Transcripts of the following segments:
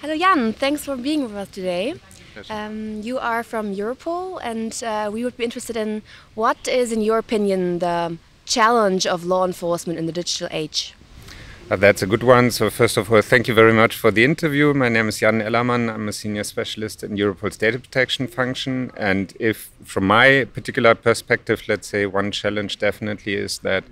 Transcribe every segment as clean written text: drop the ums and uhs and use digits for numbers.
Hello Jan, thanks for being with us today. Pleasure. You are from Europol, and we would be interested in what is, in your opinion, the challenge of law enforcement in the digital age? That's a good one. So first of all, thank you very much for the interview. My name is Jan Ellermann. I'm a senior specialist in Europol's data protection function. And if from my particular perspective, let's say one challenge definitely is that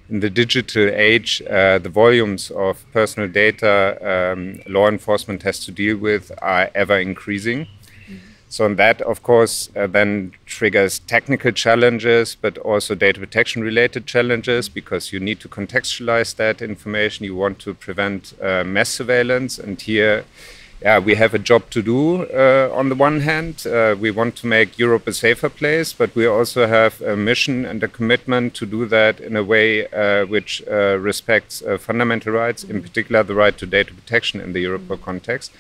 in the digital age, the volumes of personal data law enforcement has to deal with are ever increasing. So that, of course, then triggers technical challenges, but also data protection related challenges, because you need to contextualize that information. You want to prevent mass surveillance. And here, we have a job to do. On the one hand, we want to make Europe a safer place, but we also have a mission and a commitment to do that in a way which respects fundamental rights, in particular the right to data protection in the Europol context.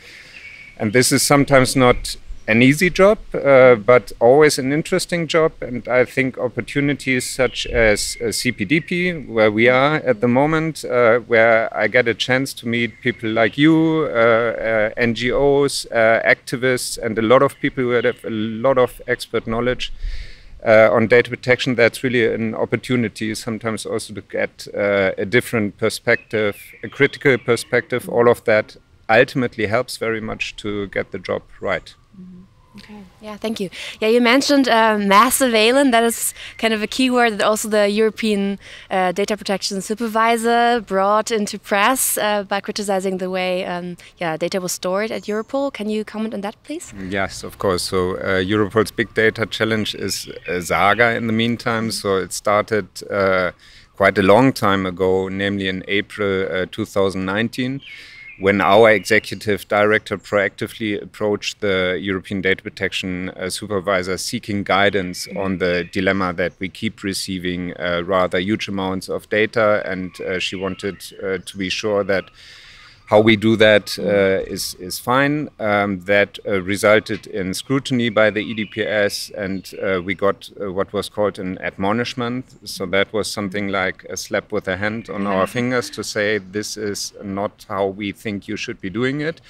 And this is sometimes not an easy job, but always an interesting job. And I think opportunities such as CPDP, where we are at the moment, where I get a chance to meet people like you, NGOs, activists, and a lot of people who have a lot of expert knowledge on data protection, that's really an opportunity sometimes also to get a different perspective, a critical perspective. All of that ultimately helps very much to get the job right. Okay. Yeah, thank you. Yeah, you mentioned mass surveillance. That is kind of a keyword that also the European Data Protection Supervisor brought into press by criticizing the way data was stored at Europol. Can you comment on that, please? Yes, of course. So Europol's big data challenge is a saga in the meantime. So it started quite a long time ago, namely in April 2019. When our executive director proactively approached the European Data Protection Supervisor seeking guidance on the dilemma that we keep receiving rather huge amounts of data, and she wanted to be sure that how we do that is fine. That resulted in scrutiny by the EDPS, and we got what was called an admonishment. So that was something like a slap with a hand on our fingers to say, this is not how we think you should be doing it.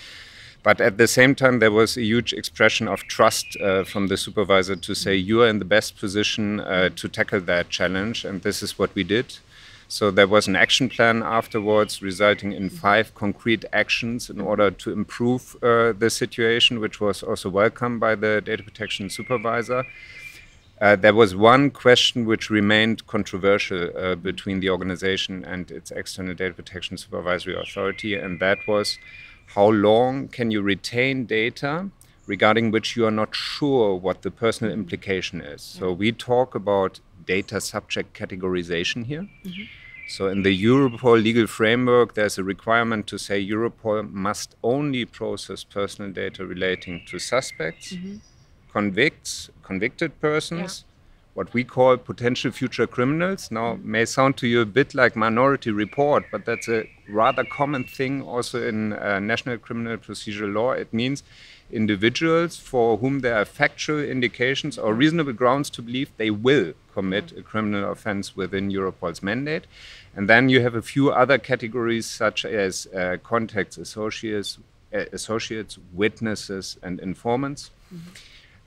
But at the same time, there was a huge expression of trust from the supervisor to say, you are in the best position to tackle that challenge, and this is what we did. So there was an action plan afterwards, resulting in 5 concrete actions in order to improve the situation, which was also welcomed by the data protection supervisor. There was one question which remained controversial between the organization and its external data protection supervisory authority, and that was, how long can you retain data regarding which you are not sure what the personal implication is? So we talk about data subject categorization here. So in the Europol legal framework, there's a requirement to say Europol must only process personal data relating to suspects, convicted persons, what we call potential future criminals. Now, may sound to you a bit like Minority Report, but that's a rather common thing also in national criminal procedural law. It means individuals for whom there are factual indications or reasonable grounds to believe they will commit a criminal offense within Europol's mandate. And then you have a few other categories such as contacts, associates, witnesses, and informants.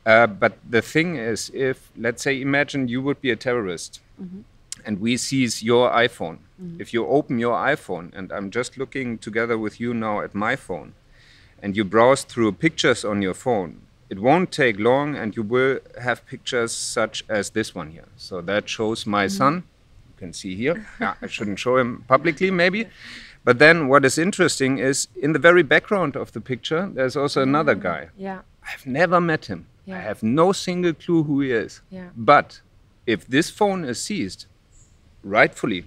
But the thing is, if, let's say, imagine you would be a terrorist and we seize your iPhone. If you open your iPhone, and I'm just looking together with you now at my phone, and you browse through pictures on your phone, it won't take long and you will have pictures such as this one here. So that shows my son. You can see here. I shouldn't show him publicly maybe. But then what is interesting is in the very background of the picture, there's also another guy. I've never met him. I have no single clue who he is. But if this phone is seized, rightfully,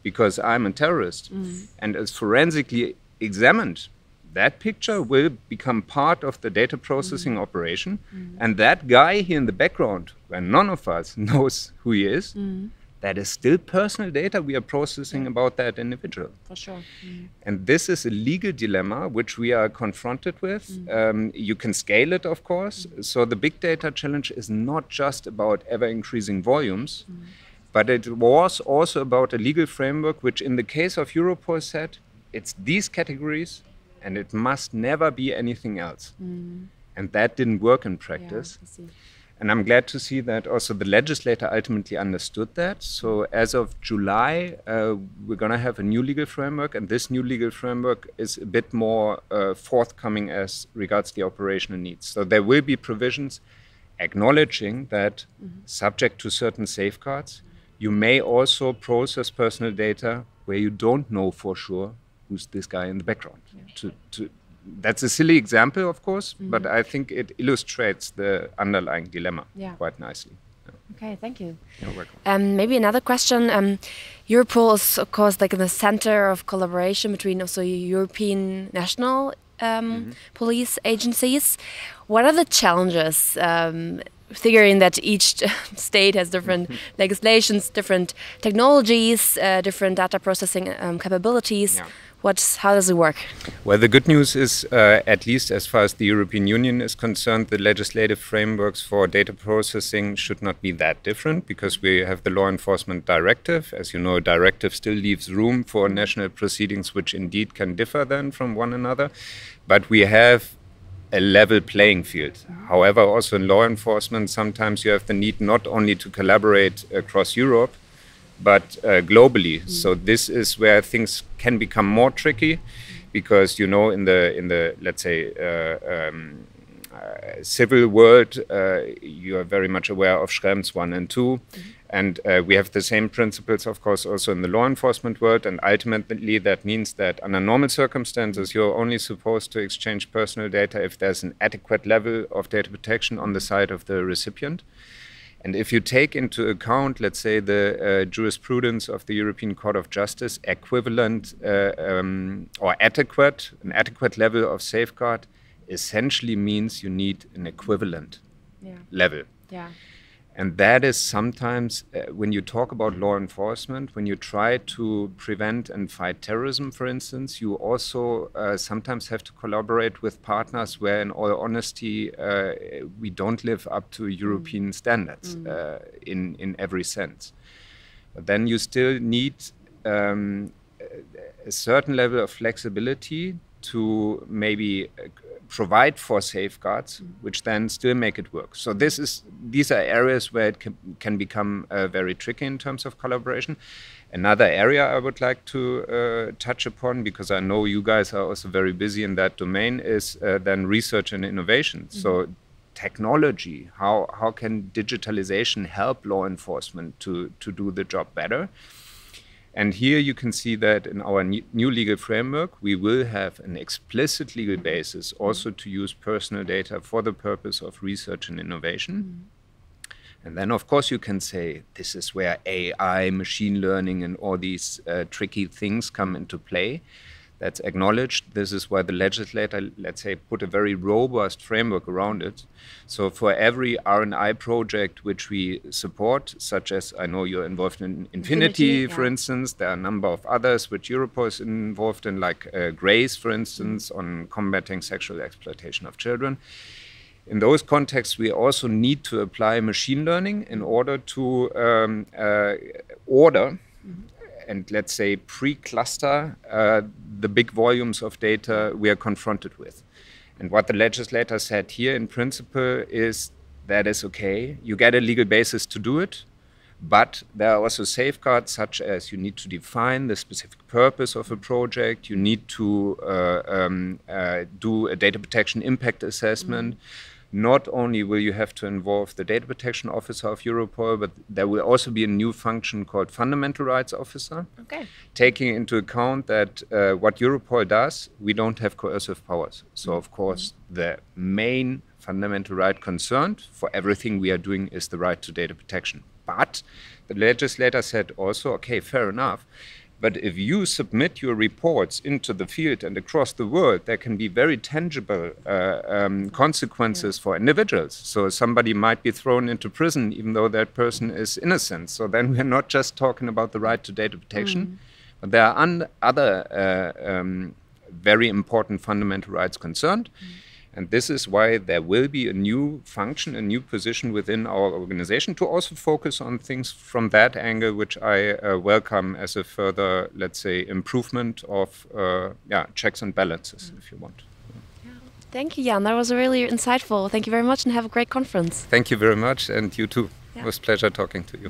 because I'm a terrorist, and is forensically examined, that picture will become part of the data processing operation. And that guy here in the background, where none of us knows who he is, that is still personal data we are processing about that individual. For sure. And this is a legal dilemma which we are confronted with. You can scale it, of course. So the big data challenge is not just about ever-increasing volumes, but it was also about a legal framework which in the case of Europol said, it's these categories and it must never be anything else. And that didn't work in practice. I see. And I'm glad to see that also the legislator ultimately understood that. So as of July, we're going to have a new legal framework, and this new legal framework is a bit more forthcoming as regards the operational needs. So there will be provisions acknowledging that subject to certain safeguards, you may also process personal data where you don't know for sure who's this guy in the background. That's a silly example, of course, but I think it illustrates the underlying dilemma quite nicely. Okay, thank you. You're welcome. Maybe another question. Europol is, of course, like in the center of collaboration between also European national police agencies. What are the challenges? Figuring that each state has different legislations, different technologies, different data processing capabilities. Yeah. How does it work? Well, the good news is, at least as far as the European Union is concerned, the legislative frameworks for data processing should not be that different, because we have the Law Enforcement Directive. As you know, a directive still leaves room for national proceedings, which indeed can differ then from one another. But we have a level playing field. However, also in law enforcement, sometimes you have the need not only to collaborate across Europe, but globally. So this is where things can become more tricky, because in the let's say civil world, you are very much aware of Schrems 1 and 2, and we have the same principles, of course, also in the law enforcement world. And ultimately, that means that under normal circumstances, you're only supposed to exchange personal data if there's an adequate level of data protection on the side of the recipient. And if you take into account, let's say, the jurisprudence of the European Court of Justice, equivalent or an adequate level of safeguard essentially means you need an equivalent level. Yeah. And that is sometimes, when you talk about law enforcement, when you try to prevent and fight terrorism, for instance, you also sometimes have to collaborate with partners where, in all honesty, we don't live up to European standards in every sense. But then you still need a certain level of flexibility to maybe provide for safeguards, which then still make it work. So these are areas where it can become very tricky in terms of collaboration. Another area I would like to touch upon, because I know you guys are also very busy in that domain, is then research and innovation. So technology, how can digitalization help law enforcement to do the job better? And here you can see that in our new legal framework, we will have an explicit legal basis also to use personal data for the purpose of research and innovation. And then, of course, you can say this is where AI, machine learning, and all these tricky things come into play. That's acknowledged. This is why the legislator, let's say, put a very robust framework around it. So for every R&I project which we support, such as, I know you're involved in Infinity, for instance, there are a number of others which Europol is involved in, like GRACE, for instance, on combating sexual exploitation of children. In those contexts, we also need to apply machine learning in order to order and, let's say, pre-cluster the big volumes of data we are confronted with. And what the legislator said here in principle is that is okay, you get a legal basis to do it, but there are also safeguards such as you need to define the specific purpose of a project, you need to do a data protection impact assessment. Not only will you have to involve the data protection officer of Europol, but there will also be a new function called fundamental rights officer, taking into account that what Europol does, we don't have coercive powers. So, of course, the main fundamental right concerned for everything we are doing is the right to data protection. But the legislator said also, okay, fair enough. But if you submit your reports into the field and across the world, there can be very tangible consequences for individuals. So somebody might be thrown into prison even though that person is innocent. So then we're not just talking about the right to data protection, but there are other very important fundamental rights concerned. And this is why there will be a new function, a new position within our organization to also focus on things from that angle, which I welcome as a further, let's say, improvement of checks and balances, if you want. Thank you, Jan. That was really insightful. Thank you very much and have a great conference. Thank you very much, and you too. It was a pleasure talking to you.